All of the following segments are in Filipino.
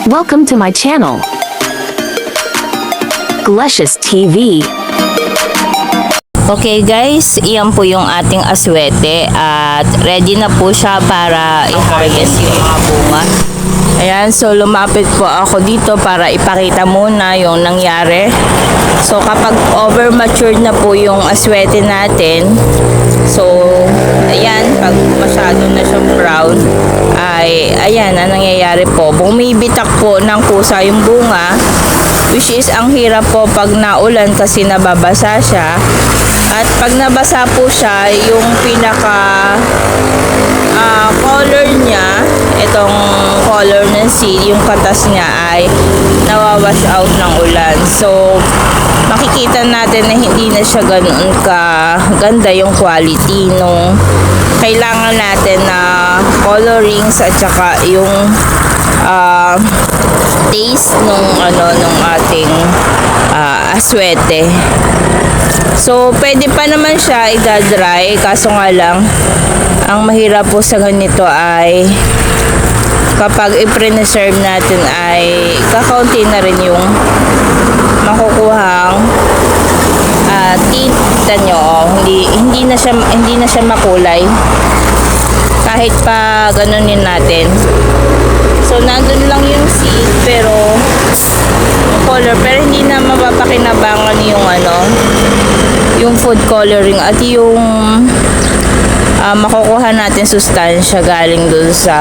Welcome to my channel, Glecious TV. Okay guys, iyan po yung ating aswete at ready na po siya para i-harvest yung mga bunga. Ayan, so lumapit po ako dito para ipakita muna yung nangyari. So kapag over matured na po yung aswete natin, so ayan, pag masyado na siyang brown, ay ayan ang nangyayari po. Bumibitak po ng kusa yung bunga, which is ang hirap po pag naulan kasi nababasa siya. At pag nabasa po siya, yung pinaka color niya, itong color ng seed, yung katas niya ay nawawash out ng ulan. So, makikita natin na hindi na siya ganoon ganda yung quality nung kailangan natin na colorings at saka yung taste nung ating aswete. So, pwede pa naman siya i-dry, kaso nga lang, ang mahirap po sa ganito ay kapag i-preserve natin ay kakaunti na rin yung makukuhang kita nyo. Hindi na siya makulay kahit pa ganunin natin. So, nandun lang yung seed pero color, pero hindi na mapapakinabangan yung food coloring at yung makukuha natin sustansya galing dun sa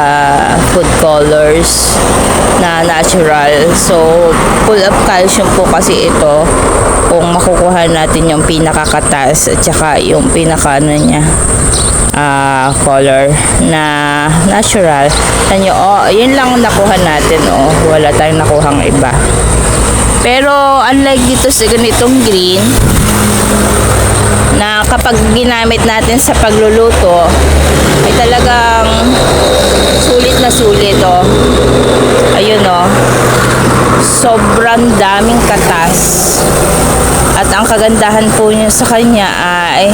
food colors na natural. So, full of calcium po kasi ito kung makukuha natin yung pinakakatas at saka yung niya color na natural. Tanyo, yun lang nakuha natin, wala tayong nakuhang iba. Pero unlike dito sa ganitong green na kapag ginamit natin sa pagluluto ay talagang sulit na sulit, ayun, sobrang daming katas. At ang kagandahan po niya sa kanya ay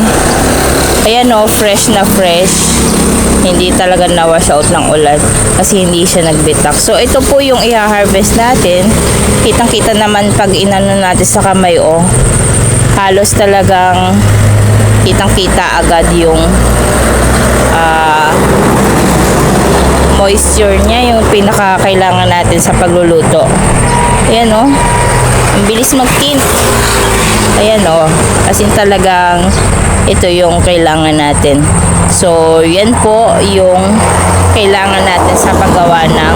ayan, fresh na fresh. Hindi talaga na-wash out ng ulan kasi hindi siya nagbitak. So, ito po yung i-harvest natin. Kitang-kita naman pag inano natin sa kamay, halos talagang kitang-kita agad yung moisture niya, yung pinaka-kailangan natin sa pagluluto. Ayan, ang bilis mag-tint. Ayan, as in talagang ito yung kailangan natin. So, yan po yung kailangan natin sa paggawa ng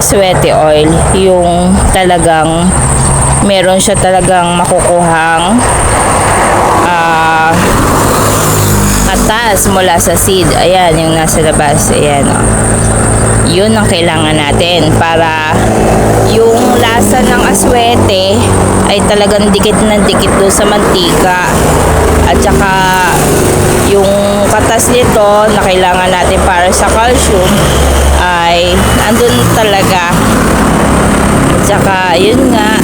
aswete oil. Yung talagang meron siya talagang makukuhang katas mula sa seed. Ayan, yung nasa labas. Ayan, yun ang kailangan natin para yung lasa ng aswete ay talagang dikit na dikit doon sa mantika. At saka yung katas nito na kailangan natin para sa calcium ay andun talaga. At saka yun nga,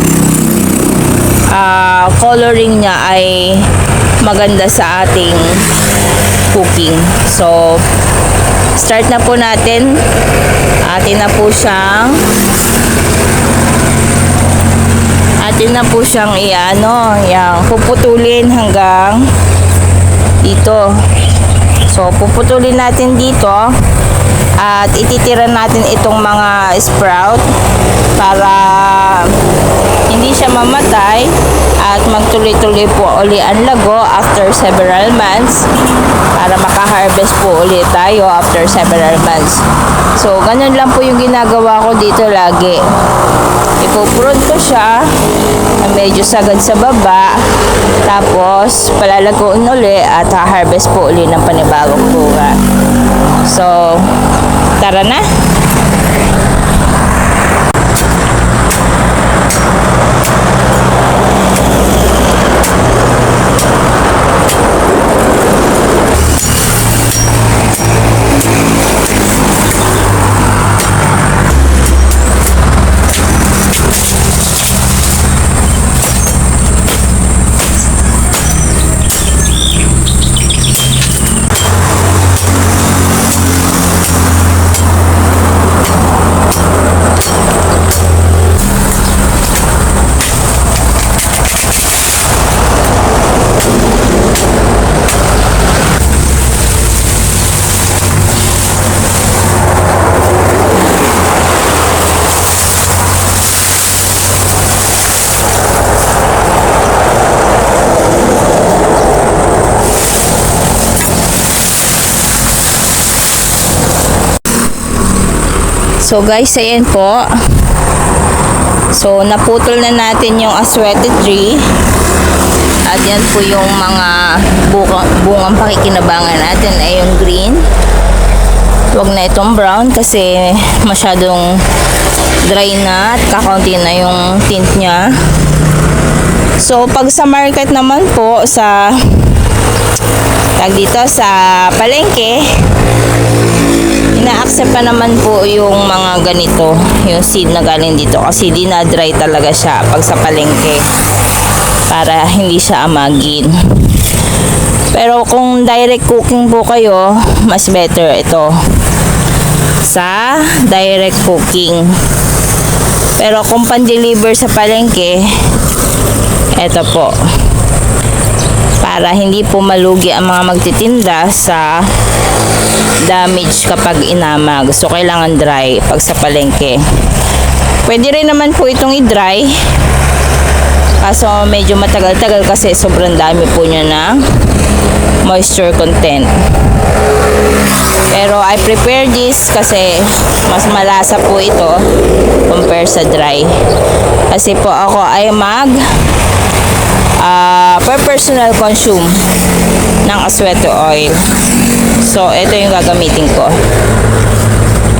coloring niya ay maganda sa ating cooking. So, start na po natin. Atin na po siyang puputulin hanggang dito. So, puputulin natin dito at ititira natin itong mga sprout para hindi siya mamatay at magtuloy-tuloy po uli ang lago after several months para maka-harvest po ulit tayo after several months. So, ganun lang po yung ginagawa ko dito lagi. Ipo-prune ko siya na medyo sagad sa baba, tapos palalagoon uli at ha-harvest po uli ng panibagong bunga. So, tara na! So guys, ayan po. So naputol na natin yung aswete tree. At yan po yung mga bungang pakikinabangan natin ay yung green. Huwag na itong brown kasi masyadong dry na at kakaunti na yung tint niya. So pag sa market naman po sa sa palengke, ina-accept pa naman po yung mga ganito, yung seed na galing dito kasi dinadry talaga siya pag sa palengke para hindi siya amagin. Pero kung direct cooking po kayo, mas better ito sa direct cooking. Pero kung pan-deliver sa palengke, ito po, para hindi po malugi ang mga magtitinda sa damage kapag inamag. So kailangan dry pag sa palengke. Pwede rin naman po itong i-dry, kaso medyo matagal-tagal kasi sobrang dami po niya ng moisture content. Pero I prepare this kasi mas malasa po ito compare sa dry. Kasi po ako ay per personal consume ng aswete oil. So ito yung gagamitin ko.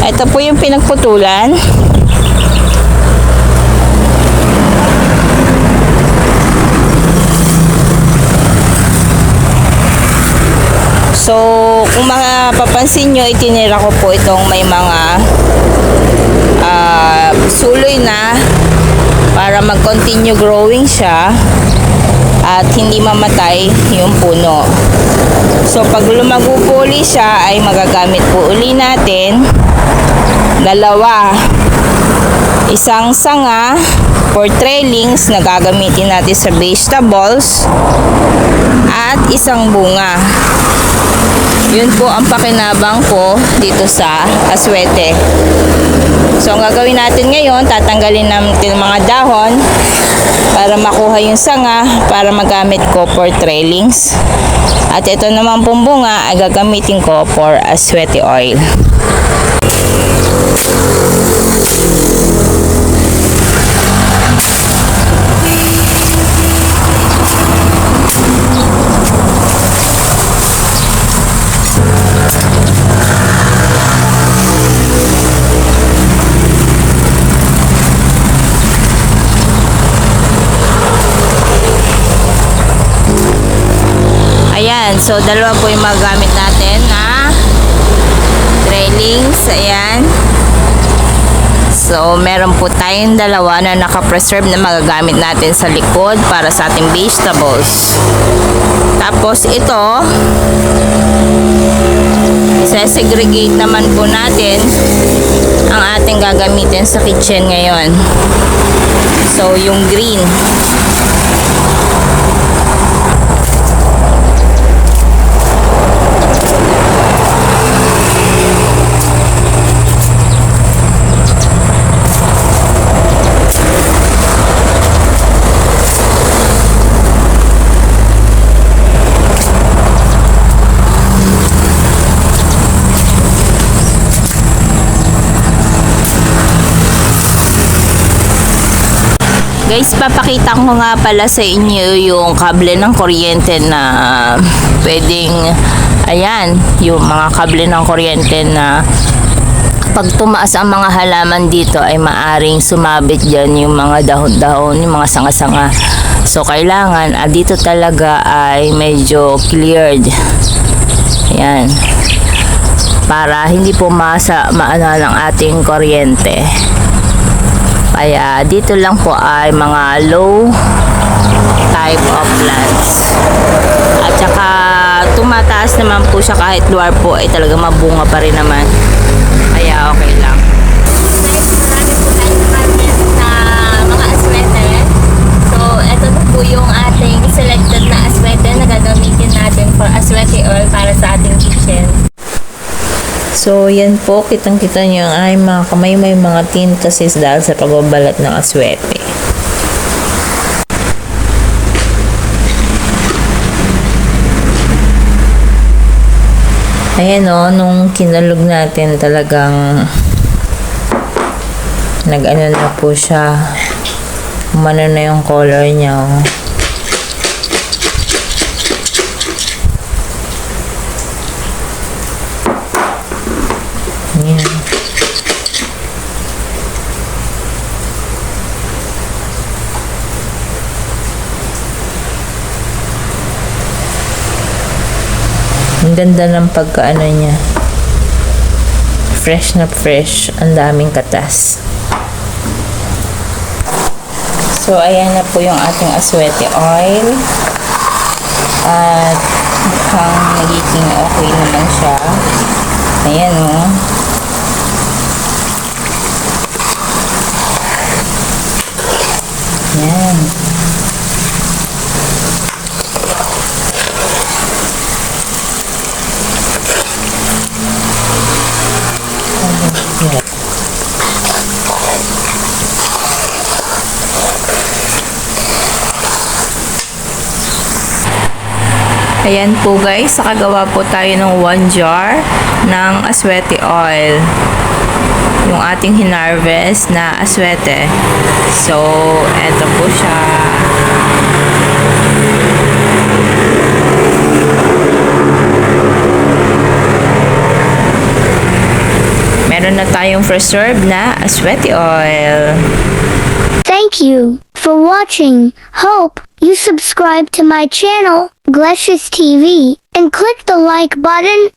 Ito po yung pinagputulan. So, kung mapapansin nyo, itinira ko po itong may mga suloy na para mag-continue growing siya at hindi mamatay yung puno. So, pag lumago po uli siya, ay magagamit po uli natin dalawa. Isang sanga for trailings na gagamitin natin sa vegetables at isang bunga. Yun po ang pakinabang ko dito sa aswete. So, ang gagawin natin ngayon, tatanggalin natin mga dahon para makuha yung sanga para magamit ko for trailings. At ito naman pong bunga ay gagamitin ko for aswete oil. Ayan, so dalawa po yung magamit natin na trailings. Ayan. So, meron po tayong dalawa na naka-preserve na magagamit natin sa likod para sa ating vegetables. Tapos ito, isa-segregate naman po natin ang ating gagamitin sa kitchen ngayon. So, yung green. Guys, papakita ko nga pala sa inyo yung kable ng kuryente na pwedeng, ayan, yung mga kable ng kuryente na pag tumaas ang mga halaman dito ay maaring sumabit dyan yung mga dahon-dahon, yung mga sanga-sanga. So, kailangan, dito talaga ay medyo cleared. Ayan. Para hindi po maano ng ating kuryente. Kaya dito lang po ay mga low type of plants. At saka tumataas naman po siya kahit luar po ay talaga mabunga pa rin naman. Kaya okay lang. Marami po tayong market na mga aswete. So, ito na po yung ating selected na aswete na gagamitin natin for aswete oil para sa ating kitchen. So, yan po, kitang-kita nyo ay mga kamay may mga tint kasi dahil sa pagbabalat ng aswete. Ayan o, nung kinalog natin talagang Nag-ano na po siya. Umano na yung color niya. Oh. Yan. Ang ganda ng pagkaano niya. Fresh na fresh. Ang daming katas. So, ayan na po yung ating aswete oil. At mukhang nagiging okay naman siya. Ayan o. Oh. Ayan. Ayan po guys, nakagawa po tayo ng 1 jar ng aswete oil. Yung ating hinarvest na aswete. So, eto po siya. Meron na tayong preserved na aswete oil. Thank you for watching. Hope you subscribe to my channel, Glecious TV, and click the like button